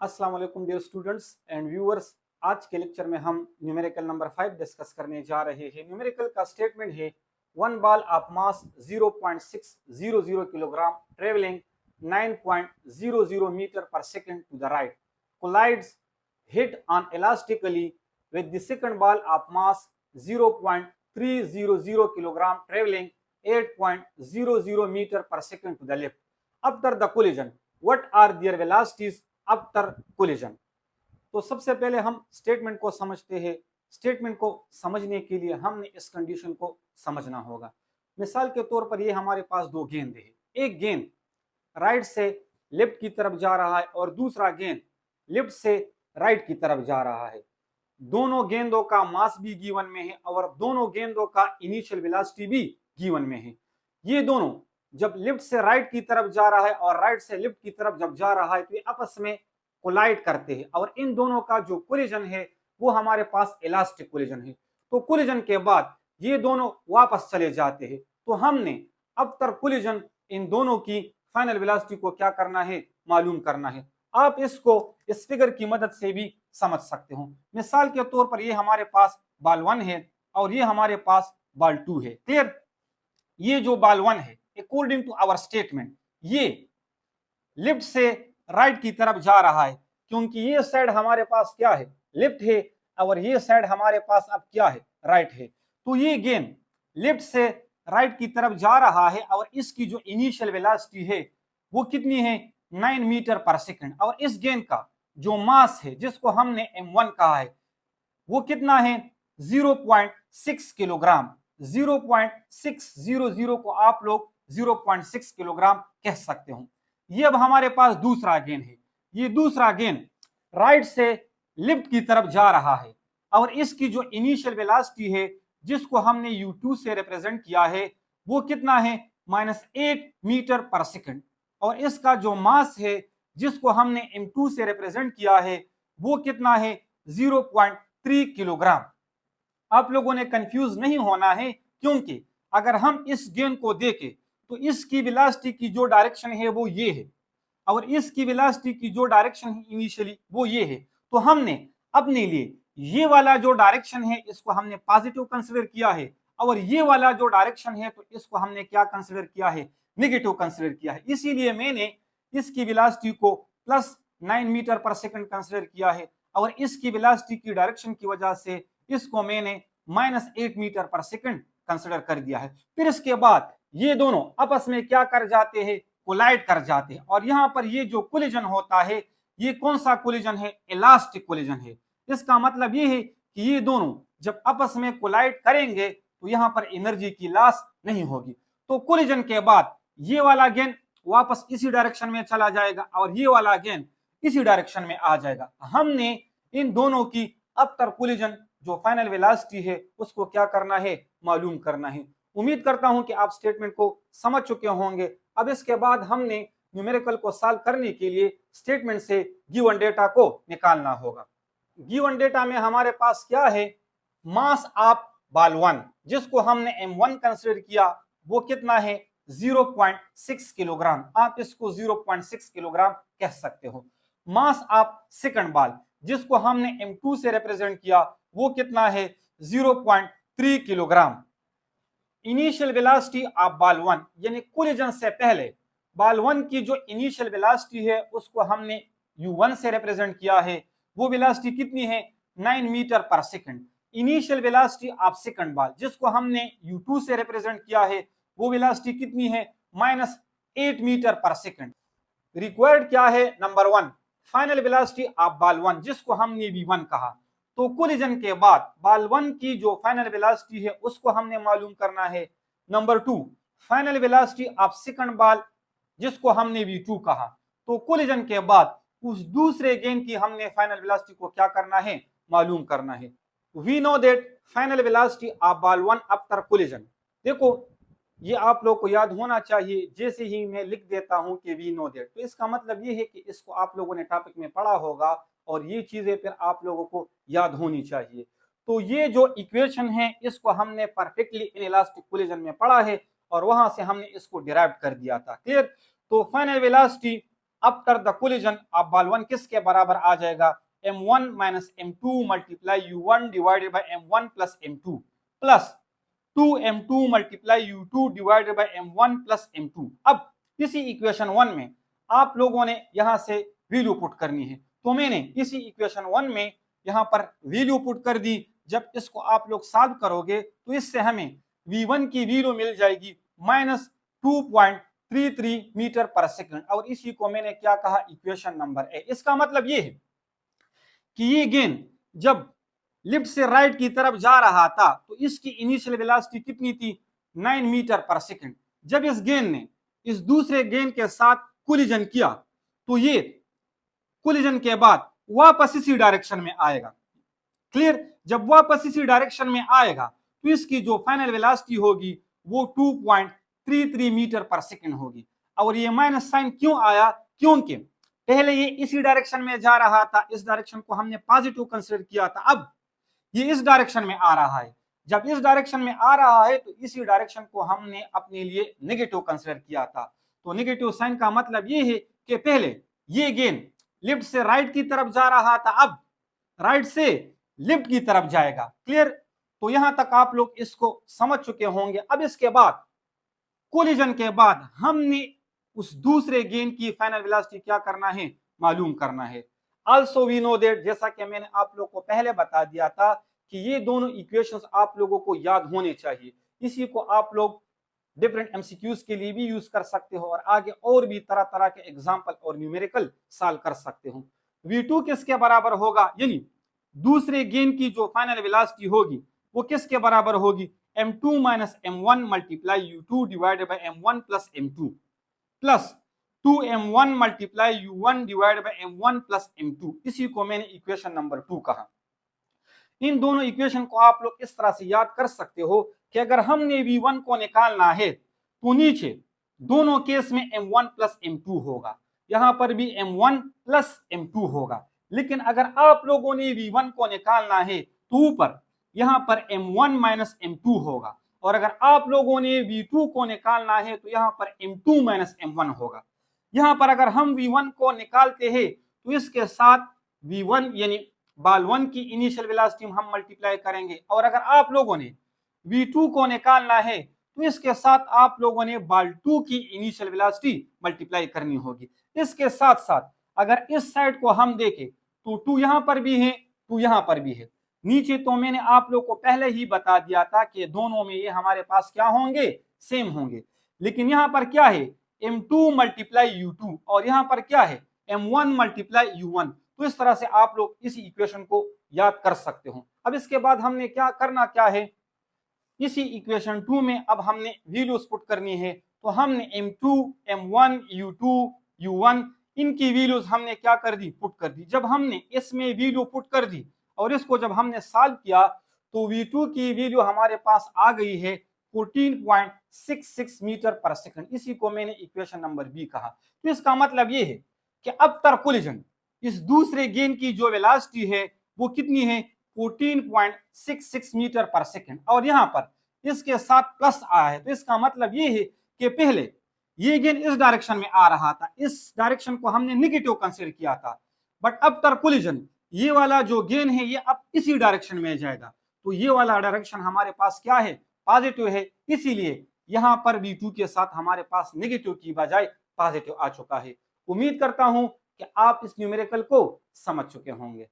अस्सलाम वालेकुम dear students and viewers. आज के लेक्चर में हम न्यूमेरिकल नंबर 5 डिस्कस करने जा रहे हैं। न्यूमेरिकल का स्टेटमेंट है one ball of mass 0.600 kilogram travelling 9.00 metre per second to the right collides hit on elastically with the second ball of mass 0.300 kilogram traveling 8.00 meter per second to the left. After the collision, what are their velocities after collision? तो सबसे पहले हम statement को समझते हैं। Statement को समझने के लिए हमने इस कंडीशन को समझना होगा। मिसाल के तौर पर ये हमारे पास दो गेंद है। एक गेंद राइट से लेफ्ट की तरफ जा रहा है और दूसरा गेंद लेफ्ट से राइट की तरफ जा रहा है। दोनों गेंदों का मास भी गिवन में है और दोनों गेंदों का इनिशियल वेलोसिटी भी गिवन में है। ये दोनों जब लेफ्ट से राइट की तरफ जा रहा है और राइट से लेफ्ट की तरफ जब जा रहा है तो ये आपस में कोलाइड करते हैं और इन दोनों का जो कोलिजन है वो हमारे पास इलास्टिक कोलिजन है। तो कोलिजन के बाद ये दोनों वापस चले जाते हैं। तो हमने आफ्टर कोलिजन इन दोनों की फाइनल वेलोसिटी को क्या करना है, मालूम करना है। आप इसको इस फिगर की मदद से भी समझ सकते हो। मिसाल के तौर पर ये हमारे पास बॉल 1 है और ये हमारे पास बॉल 2 है। क्लियर? ये जो बॉल 1 है अकॉर्डिंग टू आवर स्टेटमेंट ये लेफ्ट से राइट की तरफ जा रहा है क्योंकि ये साइड हमारे पास क्या है, लेफ्ट है और ये साइड हमारे पास अब क्या है, राइट है। तो ये गेंद लेफ्ट से राइट की तरफ जा रहा है और इसकी जो इनिशियल वेलोसिटी है वो कितनी है, 9 मीटर पर सेकंड। और इस गेंद का जो मास है जिसको हमने m1 कहा है वो कितना है, 0.6 किलोग्राम। 0.600 को आप लोग 0.6 किलोग्राम कह सकते हो। ये अब हमारे पास दूसरा गेंद है। ये दूसरा गेंद राइट से लेफ्ट की तरफ जा रहा है और इसकी जो इनिशियल वेलोसिटी है जिसको हमने u2 से रिप्रेजेंट किया है वो कितना है, -8 मीटर पर सेकंड। और इसका जो मास है जिसको हमने m2 से रिप्रेजेंट किया है वो कितना है, 0.3 किलोग्राम। आप लोगों ने कंफ्यूज नहीं होना है क्योंकि अगर हम इस गेंद को देखें तो इसकी वेलोसिटी की जो डायरेक्शन है वो ये है और इसकी वेलोसिटी की जो डायरेक्शन है इनिशियली वो ये है। तो हमने अपने लिए ये वाला जो डायरेक्शन है इसको हमने पॉजिटिव कंसीडर किया है और ये वाला जो डायरेक्शन है तो इसको हमने क्या कंसीडर किया है, नेगेटिव कंसीडर किया है। इसीलिए मैंने इसकी वेलोसिटी को +9 मीटर पर सेकंड कंसीडर किया है और इसकी वेलोसिटी की डायरेक्शन की वजह से इसको मैंने -8 मीटर पर सेकंड कंसीडर कर दिया है। फिर इसके बाद ये दोनों आपस में क्या कर जाते हैं, कोलाइड कर जाते हैं। और यहाँ पर ये जो कोलिजन होता है ये कौन सा कोलिजन है, इलास्टिक कोलिजन है। इसका मतलब ये है कि ये दोनों जब आपस में कोलाइड करेंगे तो यहाँ पर एनर्जी की लॉस नहीं होगी। तो कोलिजन के बाद ये वाला गेंद वापस इसी डायरेक्शन में चला जाएगा और ये वाला गेंद इसी डायरेक्शन में आ जाएगा। हमने इन दोनों की आफ्टर कोलिजन जो फाइनल वेलोसिटी है उसको क्या करना है, मालूम करना है। उम्मीद करता हूं कि आप स्टेटमेंट को समझ चुके होंगे। अब इसके बाद हमने न्यूमेरिकल को सॉल्व करने के लिए स्टेटमेंट से गिवन डेटा को निकालना होगा। गिवन डेटा में हमारे पास क्या है, मास ऑफ बॉल 1 जिसको हमने m1 कंसीडर किया वो कितना है, 0.6 किलोग्राम। आप इसको 0.6 किलोग्राम कह सकते हो। मास ऑफ सेकंड बॉल जिसको हमने m2 से रिप्रेजेंट किया वो कितना है, 0.3 kilogram. Initial velocity of ball 1 यानी कोलिजन से पहले बॉल 1 की जो इनिशियल वेलोसिटी है उसको हमने u1 से रिप्रेजेंट किया है। वो वेलोसिटी कितनी है, 9 metre per second. Initial velocity of second ball जिसको हमने u2 से रिप्रेजेंट किया है वो वेलोसिटी कितनी है, -8 मीटर पर सेकंड। रिक्वायर्ड क्या है, number 1 final velocity of ball 1 जिसको हमने v1 कहा। तो कोलिजन के बाद बॉल 1 की जो फाइनल वेलोसिटी है उसको हमने मालूम करना है। Number 2 final velocity of second ball जिसको हमने v2 कहा। तो कोलिजन के बाद उस दूसरे गेंद की हमने फाइनल वेलोसिटी को क्या करना है, मालूम करना है। We know that final velocity of ball 1 after collision. देखो ये आप लोग को याद होना चाहिए। जैसे ही मैं लिख देता हूं कि वी नो दैट तो इसका मतलब ये है कि इसको आप लोगों ने टॉपिक में पढ़ा होगा और ये चीजें फिर आप लोगों को याद होनी चाहिए। तो ये जो इक्वेशन है इसको हमने परफेक्टली इनइलास्टिक कोलिजन में पढ़ा है और वहां से हमने इसको डिराइव कर दिया था। क्लियर? तो final velocity after the collision of ball 1 किसके बराबर आ जाएगा, m1 minus m2 multiply u1 divided by m1 plus m2 plus 2m2 multiply u2 divided by m1 plus m2। अब इसी इक्वेशन 1 में आप लोगों ने यहां से वैल्यू पुट करनी है, तो मैंने इसी इक्वेशन 1 में यहां पर वैल्यू पुट कर दी। जब इसको आप लोग सॉल्व करोगे तो इससे हमें v1 की वैल्यू मिल जाएगी -2.33 मीटर पर सेकंड, और इसी को मैंने क्या कहा, इक्वेशन नंबर ए। इसका मतलब ये है कि ये गेंद जब लेफ्ट से राइट की तरफ जा रहा था तो इसकी इनिशियल वेलोसिटी कितनी थी, 9 मीटर पर सेकंड। जब इस गेंद ने इस दूसरे गेंद के साथ कोलिजन किया तो ये कोलिजन के बाद वापस इसी डायरेक्शन में आएगा। क्लियर, जब वापस इसी डायरेक्शन में आएगा तो इसकी जो फाइनल वेलोसिटी होगी वो 2.33 मीटर पर सेकंड होगी। और ये माइनस साइन क्यों आया, क्योंकि पहले ये इसी डायरेक्शन में जा रहा था, इस डायरेक्शन को हमने पॉजिटिव कंसीडर किया था, अब ये इस डायरेक्शन में आ रहा है। जब इस डायरेक्शन में आ रहा है तो इसी डायरेक्शन को हमने अपने लिए नेगेटिव कंसीडर किया था। तो नेगेटिव साइन का मतलब ये है कि पहले ये गेंद लेफ्ट से राइट की तरफ जा रहा था, अब राइट से लेफ्ट की तरफ जाएगा। क्लियर, तो यहां तक आप लोग इसको समझ चुके होंगे। अब इसके बाद कोलिजन के बाद हमने उस दूसरे गेंद की फाइनल वेलोसिटी क्या करना है, मालूम करना है। आल्सो वी नो दैट, जैसा कि मैंने आप लोग को पहले बता दिया था कि ये दोनों इक्वेशंस आप लोगों को याद होने चाहिए। इसी को आप लोग डिफरेंट एमसीक्यूज के लिए भी यूज कर सकते हो और आगे और भी तरह तरह के एग्जांपल और न्यूमेरिकल सॉल्व कर सकते हो। v2 किसके बराबर होगा, यानी दूसरे गेंद की जो फाइनल वेलोसिटी होगी वो किसके बराबर होगी, m2 minus m1 multiply u2 divided by m1 plus m2 plus 2m1 multiply u1 divided by m1 plus m2। इसी को मैंने इक्वेशन नंबर 2 कहा। इन दोनों इक्वेशन को आप लोग इस तरह से याद कर सकते हो कि अगर हमने v1 को निकालना है तो नीचे दोनों केस में m1 प्लस m2 होगा, यहां पर भी m1 प्लस m2 होगा। लेकिन अगर आप लोगों ने v1 को निकालना है तो ऊपर यहां पर m1 माइनस m2 होगा, और अगर आप लोगों ने v2 को निकालना है तो यहां पर m2 माइनस m1 होगा। यहां पर अगर हम v1 को निकालते हैं तो इसके साथ v1 यानी बॉल 1 की इनिशियल वेलोसिटी हम मल्टीप्लाई करेंगे, और अगर आप लोगों ने v2 को निकालना है तो इसके साथ आप लोगों ने बॉल 2 की इनिशियल वेलोसिटी मल्टीप्लाई करनी होगी। इसके साथ साथ अगर इस साइड को हम देखें तो 2 यहां पर भी है, 2 यहां पर भी है। नीचे तो मैंने आप लोग को पहले ही बता दिया था कि दोनों में ये हमारे पास क्या होंगे, सेम होंगे। लेकिन यहां पर क्या है, m2 मल्टीप्लाई u2, और यहां पर क्या है, m1 मल्टीप्लाई u1। तो इस तरह से आप लोग इस इक्वेशन को याद कर सकते हो। अब इसके बाद हमने क्या करना, क्या है, इसी इक्वेशन 2 में अब हमने वैल्यूज पुट करनी है। तो हमने m2 m1 u2 u1 इनकी वैल्यूज हमने क्या कर दी, पुट कर दी। जब हमने इसमें वैल्यू पुट कर दी और इसको जब हमने सॉल्व किया तो v2 की वैल्यू हमारे पास आ गई है 14.66 मीटर पर सेकंड। इसी को मैंने इक्वेशन नंबर बी कहा। तो इसका मतलब ये है कि अब तक कोलिजन इस दूसरे गेंद की जो वेलोसिटी है वो कितनी है, 14.66 मीटर पर सेकंड, और यहां पर इसके साथ प्लस आया है। तो इसका मतलब ये है कि पहले ये गेंद इस डायरेक्शन में आ रहा था, इस डायरेक्शन को हमने नेगेटिव कंसीडर किया था, बट अब तक कोलिजन ये वाला जो गेंद है ये अब इसी डायरेक्शन में जाएगा। तो ये वाला डायरेक्शन हमारे पास क्या है, पॉजिटिव है, इसीलिए यहां पर v2 के साथ हमारे पास नेगेटिव की बजाय पॉजिटिव आ चुका है। उम्मीद करता हूं कि आप इस न्यूमेरिकल को समझ चुके होंगे।